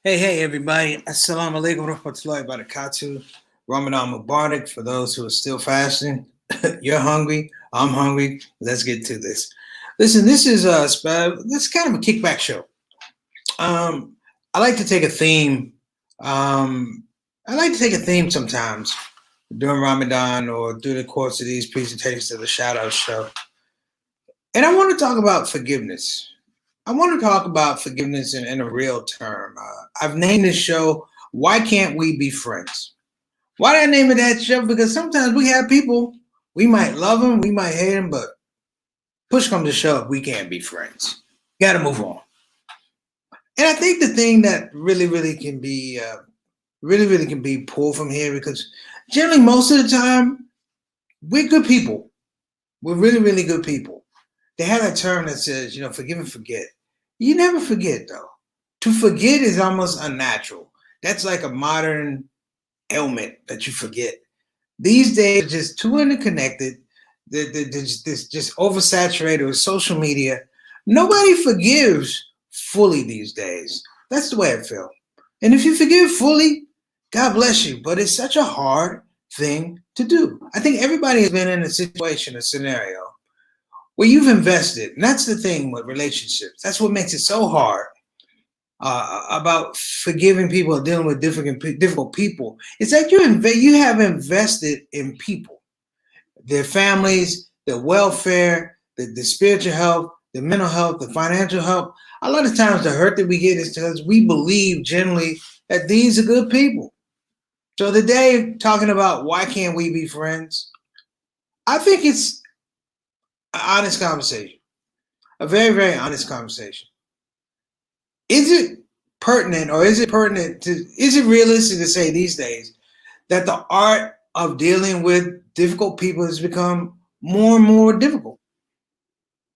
Hey, everybody. Assalamu alaikum warahmatullahi wabarakatuh. Ramadan Mubarak for those who are still fasting. You're hungry. I'm hungry. Let's get to this. Listen, this is kind of a kickback show. I like to take a theme. I like to take a theme sometimes during Ramadan or through the course of these presentations of the ShOUT show. And I want to talk about forgiveness. I want to talk about forgiveness in a real term. I've named this show, Why Can't We Be Friends? Why did I name it that show? Because sometimes we have people, we might love them, we might hate them, but push comes to shove, we can't be friends. Got to move on. And I think the thing that really can be pulled from here, because generally most of the time, we're good people. We're really good people. They have a term that says, forgive and forget. You never forget, though. To forget is almost unnatural. That's like a modern ailment that you forget. These days are just too interconnected. They're just oversaturated with social media. Nobody forgives fully these days. That's the way I feel. And if you forgive fully, God bless you. But it's such a hard thing to do. I think everybody has been in a situation, a scenario, where you've invested. And that's the thing with relationships. That's what makes it so hard about forgiving people or dealing with difficult people. It's like you have invested in people, their families, their welfare, the spiritual health, the mental health, the financial health. A lot of times the hurt that we get is because we believe generally that these are good people. So today, talking about why can't we be friends, I think it's an honest conversation, a very honest conversation. Is it pertinent is it realistic to say these days that the art of dealing with difficult people has become more and more difficult?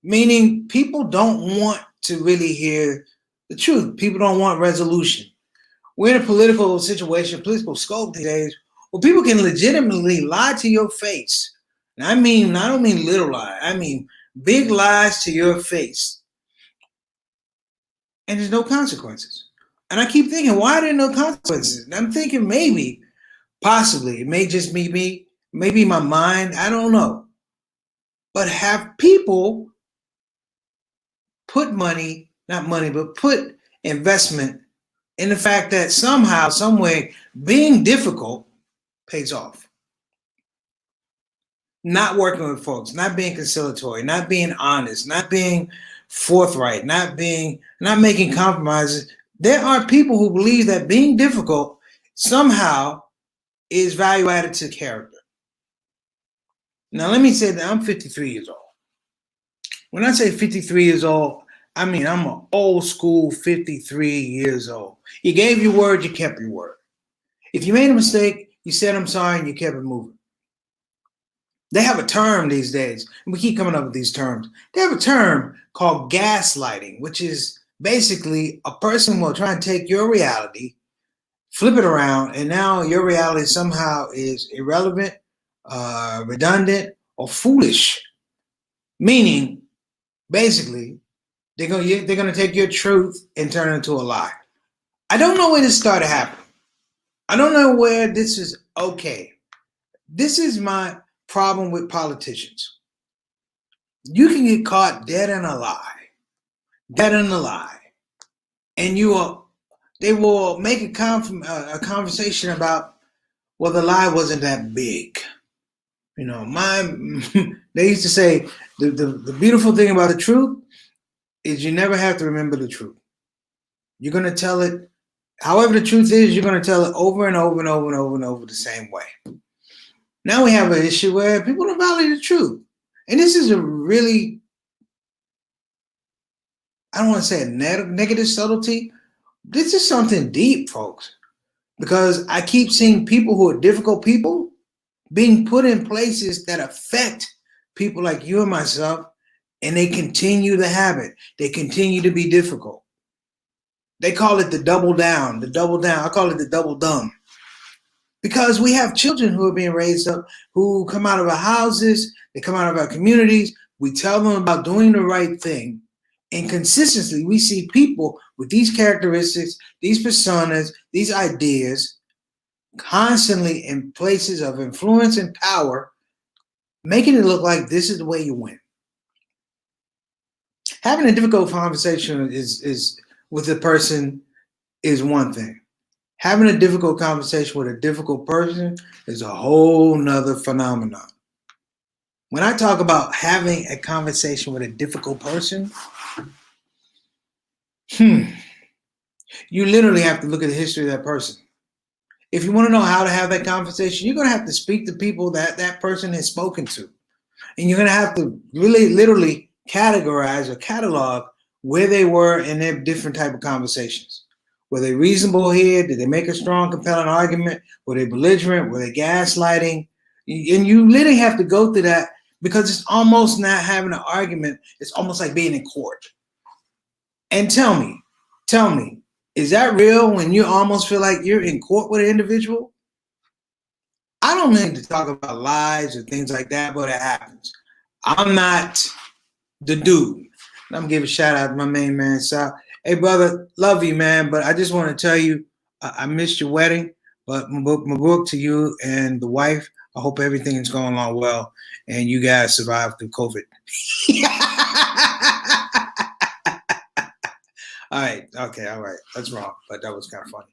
Meaning people don't want to really hear the truth. People don't want resolution. We're in a political situation, political scope these days, where people can legitimately lie to your face. And I don't mean little lie. I mean big lies to your face. And there's no consequences. And I keep thinking, why are there no consequences? And I'm thinking possibly, it may just be me, maybe my mind, I don't know. But have people put put investment in the fact that somehow, some way, being difficult pays off. Not working with folks, not being conciliatory, not being honest, not being forthright, not making compromises. There are people who believe that being difficult somehow is value added to character. Now, let me say that I'm 53 years old. When I say 53 years old, I mean I'm an old school 53 years old. You gave your word, you kept your word. If you made a mistake, you said I'm sorry and you kept it moving. They have a term these days, and we keep coming up with these terms. They have a term called gaslighting, which is basically a person will try and take your reality, flip it around, and now your reality somehow is irrelevant, redundant, or foolish. Meaning, basically, they're gonna take your truth and turn it into a lie. I don't know where this started happening. I don't know where this is okay. This is my problem with politicians. You can get caught dead in a lie, and they will make a conversation about, well, the lie wasn't that big. They used to say the beautiful thing about the truth is you never have to remember the truth. You're gonna tell it, however the truth is, you're gonna tell it over and over and over and over and over the same way. Now we have an issue where people don't value the truth. And this is a really, I don't want to say a negative subtlety. This is something deep, folks. Because I keep seeing people who are difficult people being put in places that affect people like you and myself and they continue to have it. They continue to be difficult. They call it the double down, the double down. I call it the double dumb. Because we have children who are being raised up, who come out of our houses, they come out of our communities. We tell them about doing the right thing. And consistently, we see people with these characteristics, these personas, these ideas, constantly in places of influence and power, making it look like this is the way you win. Having a difficult conversation is with a person is one thing. Having a difficult conversation with a difficult person is a whole nother phenomenon. When I talk about having a conversation with a difficult person, you literally have to look at the history of that person. If you want to know how to have that conversation, you're going to have to speak to people that that person has spoken to. And you're going to have to really literally categorize or catalog where they were in their different type of conversations. Were they reasonable here? Did they make a strong, compelling argument? Were they belligerent? Were they gaslighting? And you literally have to go through that because it's almost not having an argument. It's almost like being in court. And tell me, is that real when you almost feel like you're in court with an individual? I don't mean to talk about lies or things like that, but it happens. I'm not the dude. I'm going to give a shout out to my main man, ShOUT. Hey, brother, love you, man. But I just want to tell you, I missed your wedding. But my book to you and the wife, I hope everything is going along well and you guys survive through COVID. All right. Okay. All right. That's wrong. But that was kind of funny.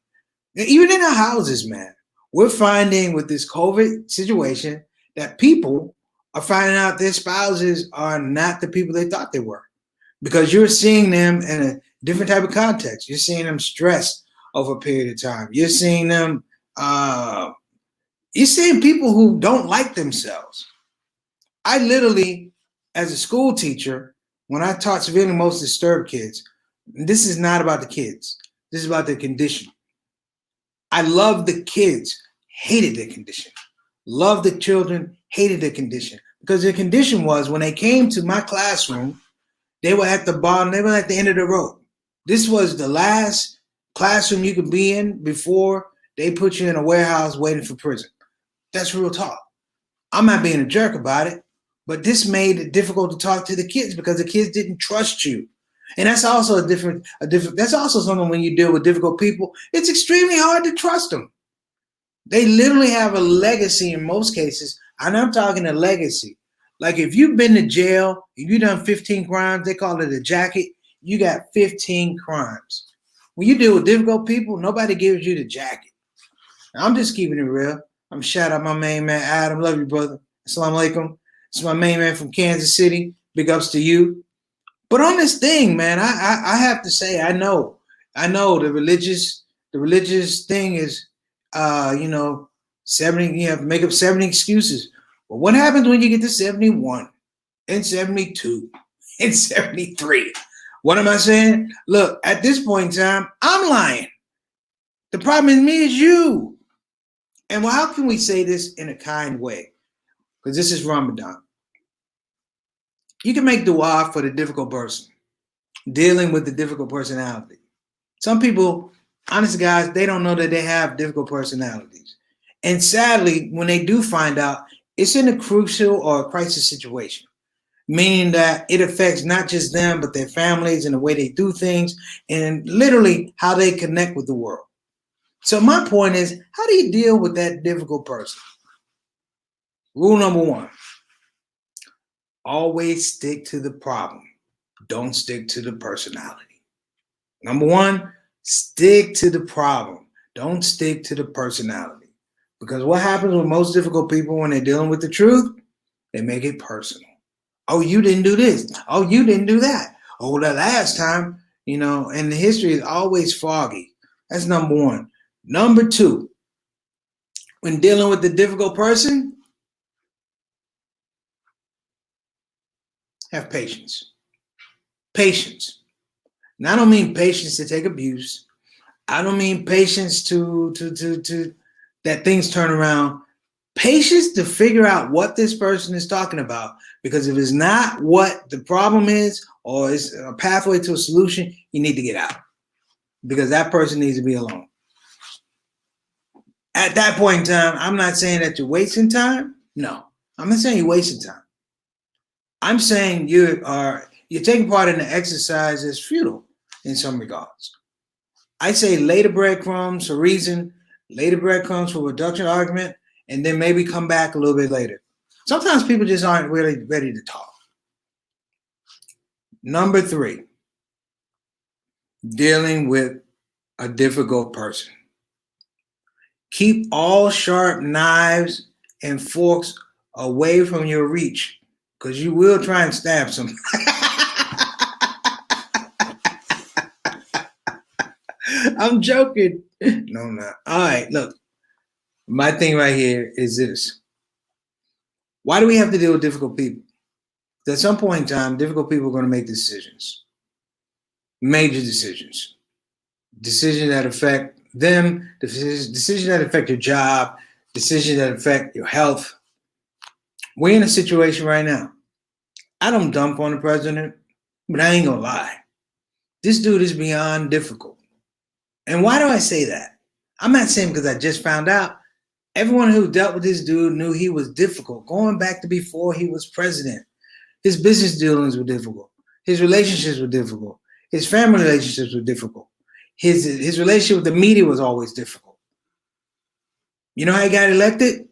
Even in our houses, man, we're finding with this COVID situation that people are finding out their spouses are not the people they thought they were because you're seeing them in a different type of context. You're seeing them stressed over a period of time. You're seeing them, you're seeing people who don't like themselves. I literally, as a school teacher, when I taught severely most disturbed kids, this is not about the kids. This is about their condition. I love the kids, hated their condition. Loved the children, hated their condition. Because their condition was when they came to my classroom, they were at the bottom, they were at the end of the rope. This was the last classroom you could be in before they put you in a warehouse waiting for prison. That's real talk. I'm not being a jerk about it, but this made it difficult to talk to the kids because the kids didn't trust you. And that's also that's also something when you deal with difficult people, it's extremely hard to trust them. They literally have a legacy in most cases, and I'm talking a legacy. Like if you've been to jail, if you've done 15 crimes, they call it a jacket, you got 15 crimes. When you deal with difficult people, nobody gives you the jacket. I'm just keeping it real. I'm shout out my main man, Adam. Love you, brother. Assalamu alaikum. It's my main man from Kansas City. Big ups to you. But on this thing, man, I have to say, I know the religious thing is, 70, you have to make up 70 excuses. But what happens when you get to 71 and 72 and 73? What am I saying? Look, at this point in time, I'm lying. The problem in me is you. And well, how can we say this in a kind way? Because this is Ramadan. You can make dua for the difficult person, dealing with the difficult personality. Some people, honest guys, they don't know that they have difficult personalities. And sadly, when they do find out, it's in a crucial or a crisis situation, meaning that it affects not just them, but their families and the way they do things and literally how they connect with the world. So my point is, how do you deal with that difficult person? Rule number one. Always stick to the problem. Don't stick to the personality. Number one, stick to the problem. Don't stick to the personality. Because what happens with most difficult people when they're dealing with the truth, they make it personal. Oh, you didn't do this. Oh, you didn't do that. Oh, the last time, and the history is always foggy. That's number one. Number two, when dealing with the difficult person, have patience. Patience. And I don't mean patience to take abuse. I don't mean patience to that things turn around. Patience to figure out what this person is talking about, because if it's not what the problem is or it's a pathway to a solution, you need to get out, because that person needs to be alone. At that point in time, I'm not saying that you're wasting time. No, I'm not saying you're wasting time. I'm saying you're taking part in the exercise that's futile in some regards. I say lay the breadcrumbs for reason, lay the breadcrumbs for reduction argument, and then maybe come back a little bit later. Sometimes people just aren't really ready to talk. Number 3, dealing with a difficult person. Keep all sharp knives and forks away from your reach, because you will try and stab somebody. I'm joking. No, I'm not. All right, look. My thing right here is this. Why do we have to deal with difficult people? At some point in time, difficult people are going to make decisions. Major decisions. Decisions that affect them, decisions that affect your job, decisions that affect your health. We're in a situation right now. I don't dump on the president, but I ain't gonna lie. This dude is beyond difficult. And why do I say that? I'm not saying because I just found out. Everyone who dealt with this dude knew he was difficult, going back to before he was president. His business dealings were difficult. His relationships were difficult. His family relationships were difficult. His relationship with the media was always difficult. You know how he got elected?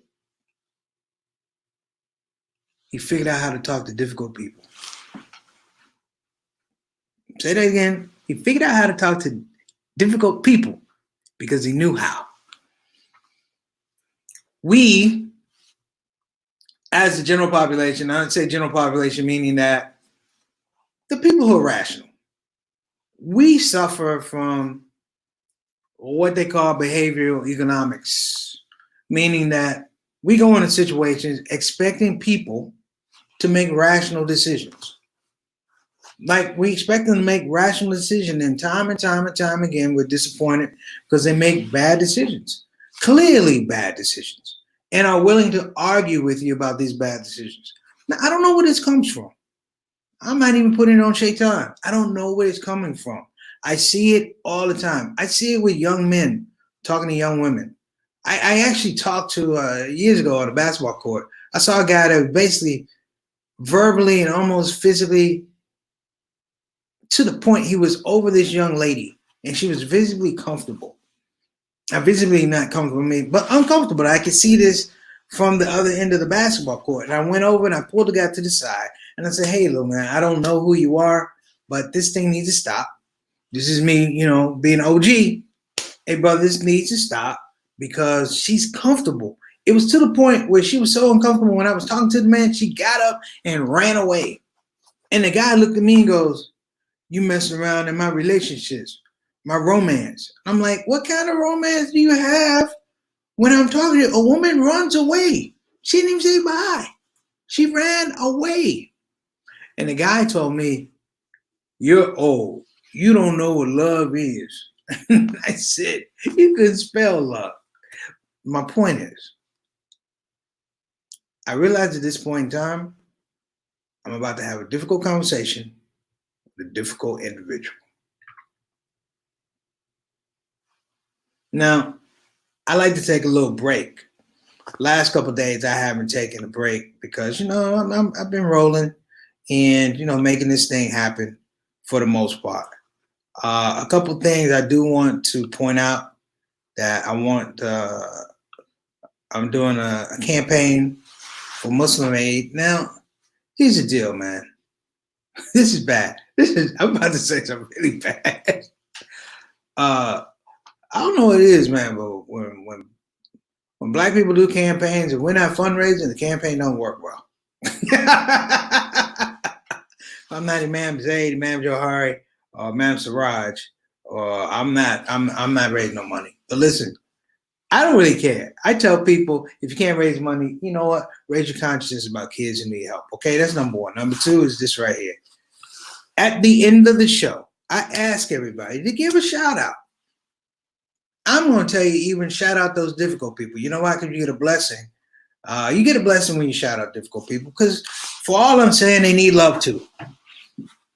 He figured out how to talk to difficult people. Say that again. He figured out how to talk to difficult people because he knew how. We, as the general population, I don't say general population meaning that the people who are rational, we suffer from what they call behavioral economics, meaning that we go into situations expecting people to make rational decisions. Like we expect them to make rational decisions, and time again, we're disappointed because they make bad decisions, clearly bad decisions, and are willing to argue with you about these bad decisions. Now, I don't know where this comes from. I'm not even putting it on Shaitan. I don't know where it's coming from. I see it all the time. I see it with young men talking to young women. I actually talked to, years ago on a basketball court, I saw a guy that was basically verbally and almost physically to the point he was over this young lady, and she was visibly comfortable. Visibly not comfortable with me, but uncomfortable. I could see this from the other end of the basketball court. And I went over and I pulled the guy to the side and I said, hey, little man, I don't know who you are, but this thing needs to stop. This is me, being OG. Hey, brother, this needs to stop because she's comfortable. It was to the point where she was so uncomfortable when I was talking to the man, she got up and ran away. And the guy looked at me and goes, you messing around in my relationships, my romance. I'm like, what kind of romance do you have when I'm talking to you? A woman runs away. She didn't even say bye. She ran away. And the guy told me, you're old. You don't know what love is. I said, you couldn't spell love. My point is, I realized at this point in time, I'm about to have a difficult conversation with a difficult individual. Now, I like to take a little break. Last couple of days, I haven't taken a break because, I've been rolling and, making this thing happen for the most part. A couple of things I do want to point out that I'm doing a campaign for Muslim aid. Now, here's the deal, man. This is bad. I'm about to say something really bad. I don't know what it is, man, but when black people do campaigns and we're not fundraising, the campaign don't work well. I'm not Imam Zayd, Imam Johari, or Imam Siraj, or I'm not raising no money. But listen, I don't really care. I tell people, if you can't raise money, you know what? Raise your consciousness about kids who need help. Okay, that's number one. Number two is this right here. At the end of the show, I ask everybody to give a shout out. I'm going to tell you, even shout out those difficult people. You know why? Because you get a blessing You get a blessing when you shout out difficult people, because for all I'm saying, they need love too.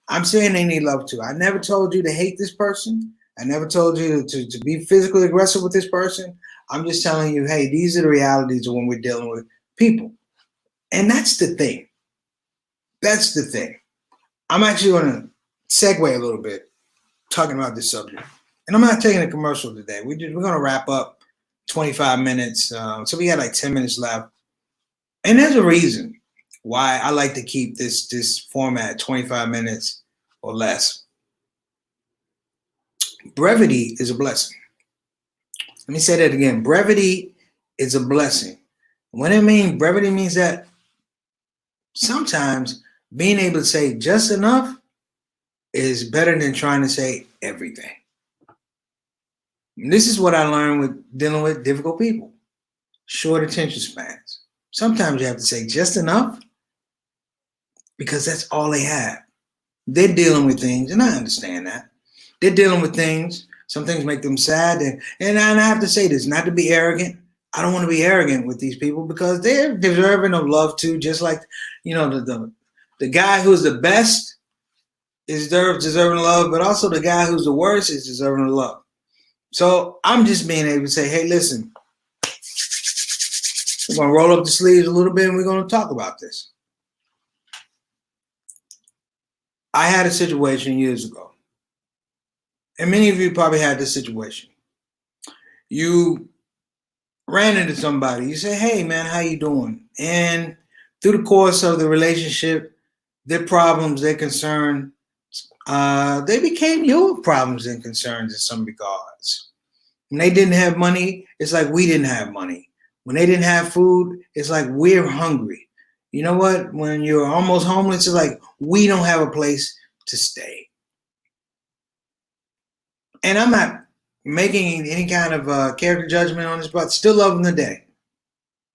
I'm saying they need love too. I never told you to hate this person. I never told you to be physically aggressive with this person. I'm just telling you, hey, these are the realities of when we're dealing with people. And that's the thing. That's the thing. I'm actually going to segue a little bit talking about this subject. And I'm not taking a commercial today. We're going to wrap up 25 minutes. So we got like 10 minutes left. And there's a reason why I like to keep this format 25 minutes or less. Brevity is a blessing. Let me say that again. Brevity is a blessing. What it means, brevity means that sometimes being able to say just enough is better than trying to say everything. And this is what I learned with dealing with difficult people. Short attention spans. Sometimes you have to say just enough because that's all they have. They're dealing with things, and I understand that. They're dealing with things. Some things make them sad. And I have to say this, not to be arrogant. I don't want to be arrogant with these people because they're deserving of love too, just like, the guy who's the best is deserving of love, but also the guy who's the worst is deserving of love. So I'm just being able to say, hey, listen, we're going to roll up the sleeves a little bit and we're going to talk about this. I had a situation years ago, and many of you probably had this situation. You ran into somebody, you say, hey man, how you doing? And through the course of the relationship, their problems, their concern, they became your problems and concerns in some regards. When they didn't have money, it's like we didn't have money. When they didn't have food, it's like we're hungry. You know what? When you're almost homeless, it's like we don't have a place to stay. And I'm not making any kind of character judgment on this, but still love him today.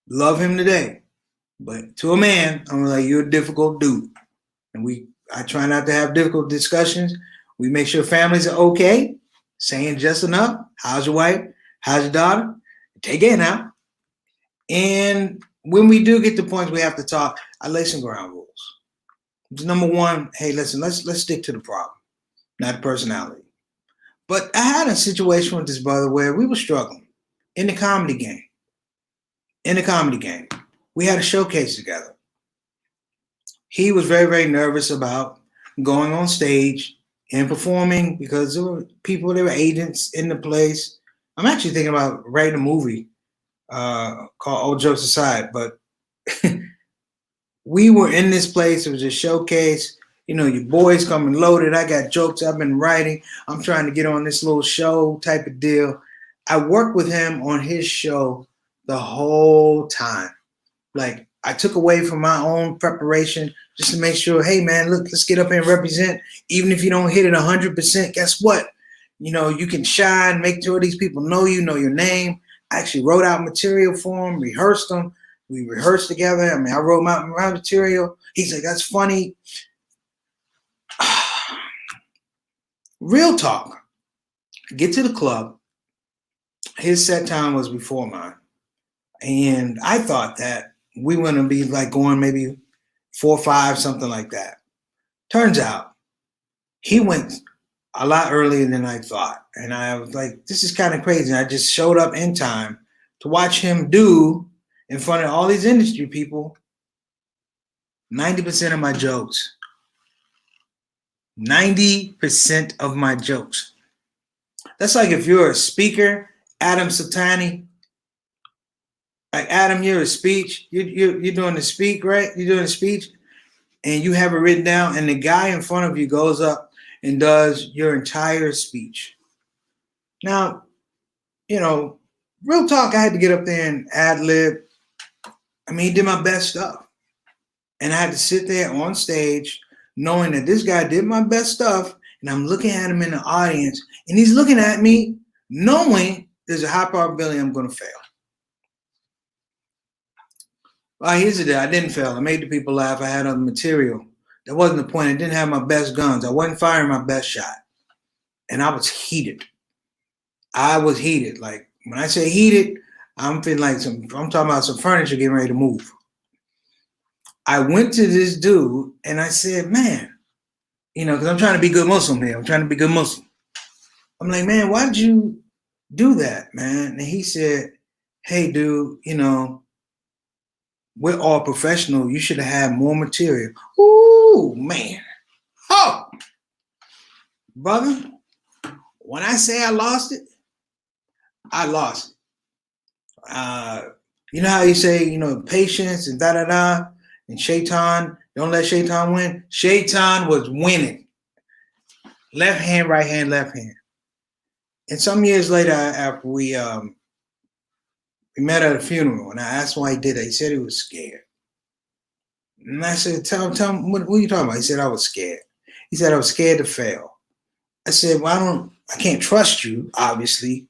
Love him today. But to a man, I'm like, you're a difficult dude. And I try not to have difficult discussions. We make sure families are okay, saying just enough. How's your wife? How's your daughter? Take it now. And when we do get to points we have to talk, I lay some ground rules. Number one, hey, listen, let's stick to the problem, not the personality. But I had a situation with this brother where we were struggling in the comedy game. We had a showcase together. He was very, very nervous about going on stage and performing because there were there were agents in the place. I'm actually thinking about writing a movie called All Jokes Aside, but we were in this place. It was a showcase. Your boys coming loaded. I got jokes I've been writing. I'm trying to get on this little show type of deal. I worked with him on his show the whole time. Like, I took away from my own preparation just to make sure, hey, man, look, let's get up and represent. Even if you don't hit it 100%, guess what? You can shine, make sure these people know your name. I actually wrote out material for them, rehearsed them. We rehearsed together. I wrote my material. He's like, that's funny. Real talk. Get to the club. His set time was before mine. And I thought that we were going to be like going maybe 4 or 5, something like that. Turns out he went a lot earlier than I thought. And I was like, this is kind of crazy. I just showed up in time to watch him do in front of all these industry people 90% of my jokes. 90% of my jokes. That's like if you're a speaker, Adam Satani. Like, Adam, you're a speech. You're doing the speak, right? You're doing a speech, and you have it written down, and the guy in front of you goes up and does your entire speech. Now, real talk, I had to get up there and ad-lib. He did my best stuff. And I had to sit there on stage knowing that this guy did my best stuff, and I'm looking at him in the audience, and he's looking at me knowing there's a high probability I'm going to fail. Well, here's the deal. I didn't fail. I made the people laugh. I had other material. That wasn't the point. I didn't have my best guns. I wasn't firing my best shot. And I was heated. Like, when I say heated, I'm feeling like I'm talking about some furniture getting ready to move. I went to this dude and I said, man, because I'm trying to be good Muslim here. I'm trying to be good Muslim. I'm like, man, why did you do that, man? And he said, hey, dude, we're all professional. You should have had more material. Ooh, man. Oh, brother, when I say I lost it, I lost it. You know how you say, patience and da-da-da, and shaitan, don't let shaitan win? Shaitan was winning. Left hand, right hand, left hand. And some years later, after we met at a funeral, and I asked why he did it. He said he was scared. And I said, tell him, what are you talking about? He said, I was scared. He said, I was scared to fail. I said, well, I can't trust you, obviously.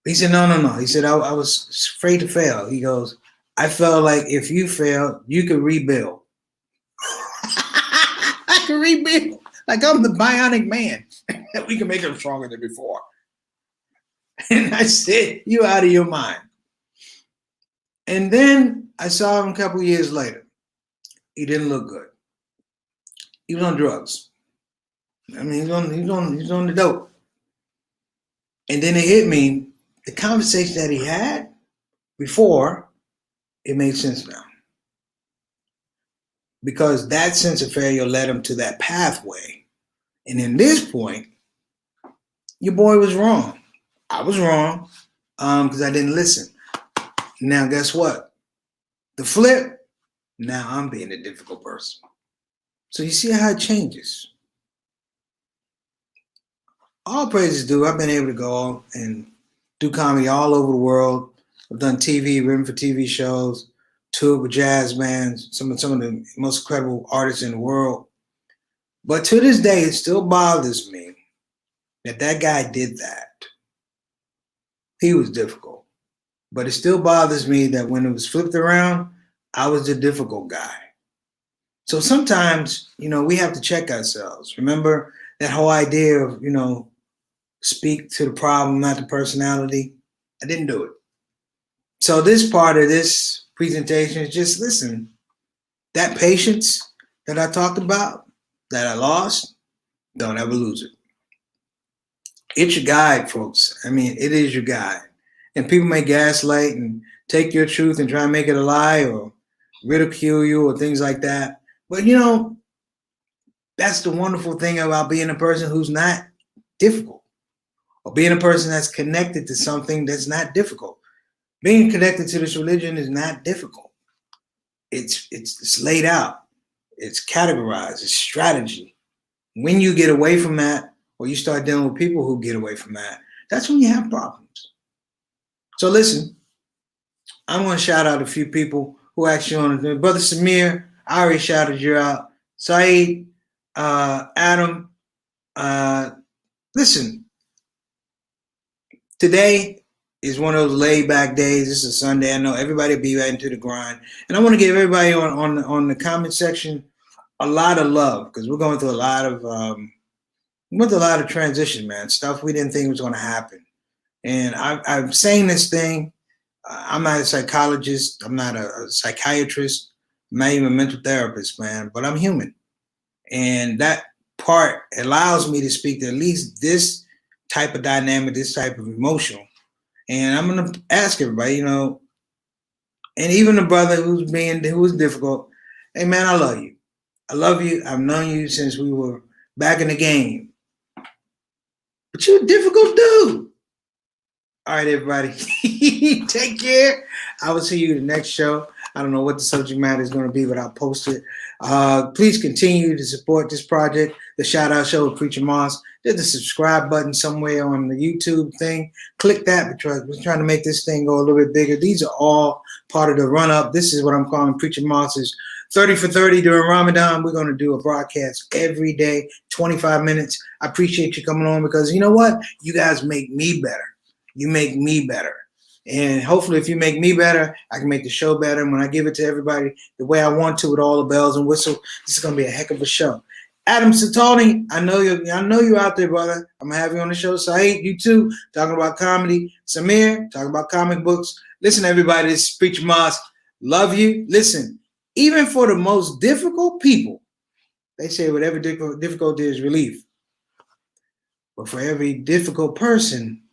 He said, no. He said, I was afraid to fail. He goes, I felt like if you failed, you could rebuild. I could rebuild. Like I'm the bionic man. We can make him stronger than before. And I said, you out of your mind. And then I saw him a couple of years later. He didn't look good. He was on drugs. I mean, he's on the dope. And then it hit me, the conversation that he had before, it made sense now. Because that sense of failure led him to that pathway. And in this point, your boy was wrong. I was wrong because I didn't listen. Now, guess what? The flip, now I'm being a difficult person. So you see how it changes. All praises due. I've been able to go and do comedy all over the world. I've done TV, written for TV shows, toured with jazz bands, some of the most incredible artists in the world. But to this day, it still bothers me that guy did that. He was difficult. But it still bothers me that when it was flipped around, I was the difficult guy. So sometimes, we have to check ourselves. Remember that whole idea of, speak to the problem, not the personality? I didn't do it. So this part of this presentation is just listen. That patience that I talked about, that I lost, don't ever lose it. It's your guide, folks. I mean, it is your guide. And people may gaslight and take your truth and try and make it a lie or ridicule you or things like that. But, that's the wonderful thing about being a person who's not difficult or being a person that's connected to something that's not difficult. Being connected to this religion is not difficult. It's laid out. It's categorized. It's strategy. When you get away from that or you start dealing with people who get away from that, that's when you have problems. So listen, I'm going to shout out a few people who actually on it. Brother Samir, I already shouted you out. Saeed, Adam, listen, today is one of those laid back days. This is Sunday. I know everybody will be right into the grind. And I want to give everybody on the comment section a lot of love because we're going through a lot of transition, man. Stuff we didn't think was going to happen. And I'm saying this thing. I'm not a psychologist. I'm not a psychiatrist. I'm not even a mental therapist, man. But I'm human. And that part allows me to speak to at least this type of dynamic, this type of emotional. And I'm going to ask everybody, and even the brother who was difficult, hey, man, I love you. I love you. I've known you since we were back in the game. But you're a difficult dude. All right, everybody. Take care. I will see you in the next show. I don't know what the subject matter is going to be, but I'll post it. Please continue to support this project, the Shout Out Show with Preacher Moss. There's a subscribe button somewhere on the YouTube thing. Click that. We're trying to make this thing go a little bit bigger. These are all part of the run-up. This is what I'm calling Preacher Moss's 30 for 30 during Ramadan. We're going to do a broadcast every day, 25 minutes. I appreciate you coming on because you know what? You guys make me better. You make me better. And hopefully if you make me better, I can make the show better. And when I give it to everybody the way I want to with all the bells and whistles, this is going to be a heck of a show. Adam Satoni, I know you out there, brother. I'm gonna have you on the show. Saeed, you too, talking about comedy. Samir, talking about comic books. Listen, everybody, this is Preacher Moss. Love you. Listen, even for the most difficult people, they say whatever difficulty is relief. But for every difficult person,